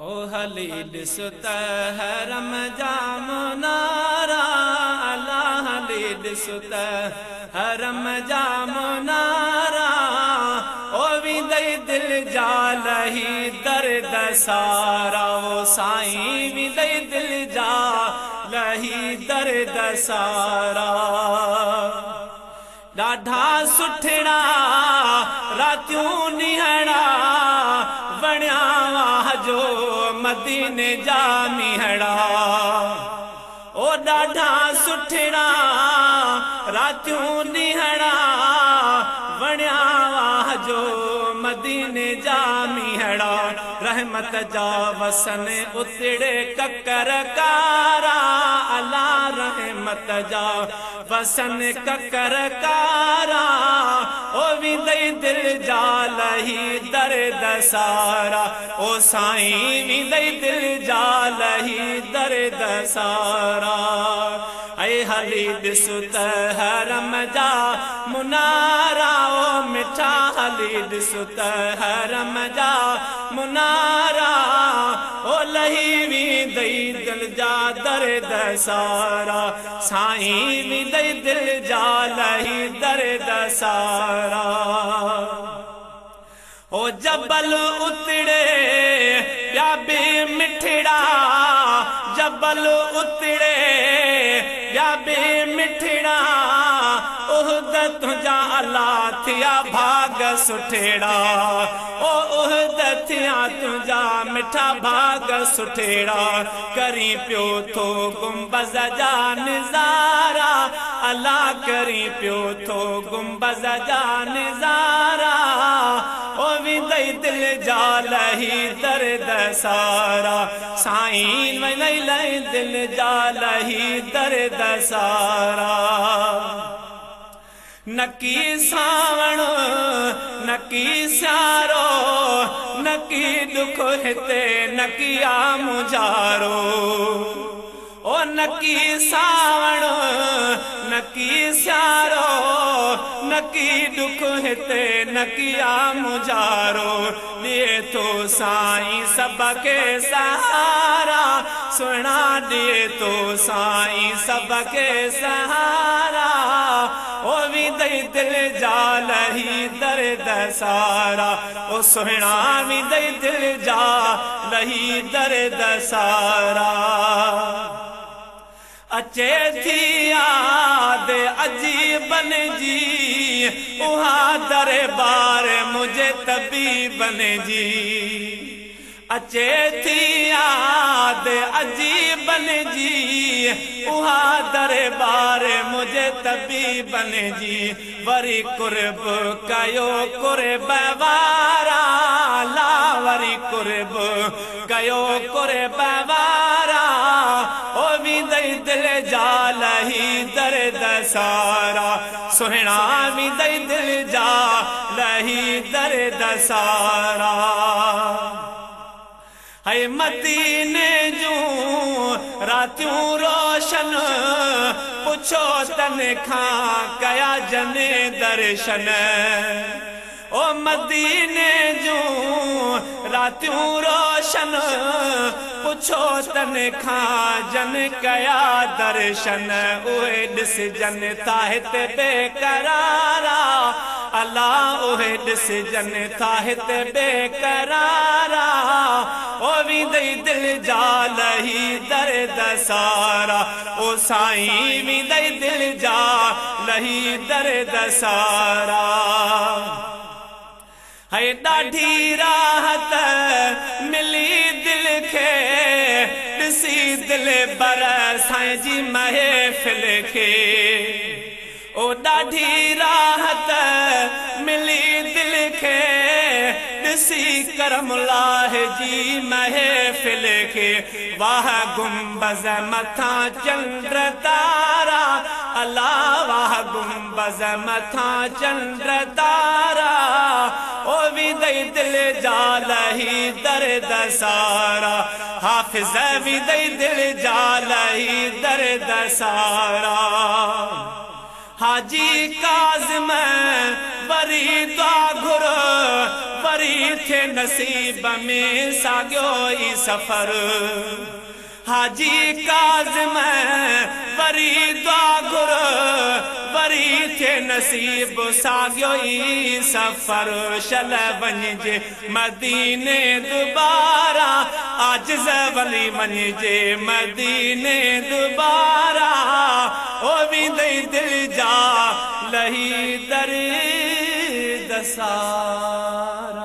ओ हलील सुतहरम जामुनारा अला हलील सुतहरम जामुनारा ओ विदई दिल जालही दर्द सारा ओ साईं विदई दिल जालही दर्द सारा ॾाढा सुठड़ा रातियूं निहड़ा वणिया वाह जो मदीने जा मीहड़ा ओ ॾाढा सुठड़ा रातियूं निहड़ा वणिया वाह जो मदीने जा मीहड़ा रहमत जा वसन उतड़े ककर कारा अला रहमत जा वसन ककर कारा ओ विदई दिल जालही दर्द सारा ओ साईं विदई दिल जालही दर्द सारा ऐ हलील सुतहरम जा मुनारा ओ मिठा हलील सुतहरम जा मुनारा ओ लही विदई दिल जा दर्द सारा साईं विदई दिल जालही दर्द सारा ओ जबल उतड़े या बे मिठड़ा जबल उतड़े या बे मिठड़ा उहद तुझा अला थिया भाग सुठेड़ा ओ उहद थिया तुझा मिठा भाग सुठेड़ा करी पियो थो गुंबज जा निज़ारा अला करी पियो थो गुंबज जा निज़ारा ओ विदई दिल जालही दर्द सारा साईं विदई दिल जालही दर्द सारा नकी सावण नकी स्यारो नकी दुख हिते नकी आ मुझारो ओ नकी सावण नकी स्यारो नकी दुख हिते नकी आ मुझारो दिए तो साईं सबके सहारा सुना दिए तो साईं सबके सहारा ओ विदई दिल जालही दर्द सारा ओ सुना विदई दिल जालही दर्द सारा अचे थी याद अजीबन जी उहा दरबार मुझे तबीबन जी अचे थी याद अजीबन जी उहा दरबार मुझे तबीबन जी वरी कुर्ब कयो कुर्ब वारा ला वरी कुर्ब कयो कुर्ब वारा ओ विदई दिल जालही दर्द सारा सुहना विदई दिल जालही दर्द सारा है मदीने जूं रातियूं रोशन पुछो तन खां कया जने दर्शन ओ मदीने जूं रातियूं रोशन पुछो तन खां जन कया दर्शन उहे ॾिस जन था हिते बेकरारा अला उहे ॾिस जन था हिते बेकरारा ओ विदई दिल जालही दर्द सारा ओ साईं विदई दिल जालही दर्द सारा है ॾाढी राहत मिली दिल खे ॾिसी दिल बर साईं जी महफ़िल खे ओ ॾाढी राहत मिली दिल खे ॾिसी करमुलाह जी महफ़िल खे वाह गुंबज मथां चंद्र तारा अला वाह गुंबज मथां चंद्र तारा ओ विदई दिल जालही दर्द सारा हाफिज विदई दिल जालही दर्द सारा हाजी काज़िम वरी दुआ घुर वरी थे नसीब में साॻियो ई सफ़र हाजी काज़िम वरी दुआ घुर वरी थे नसीब साॻियो ई सफ़र शल वञिजे मदीने दुबारा आजिज़ वली वञिजे मदीने दुबारा ओ वेंदई दिलि जा लही दर दसारा।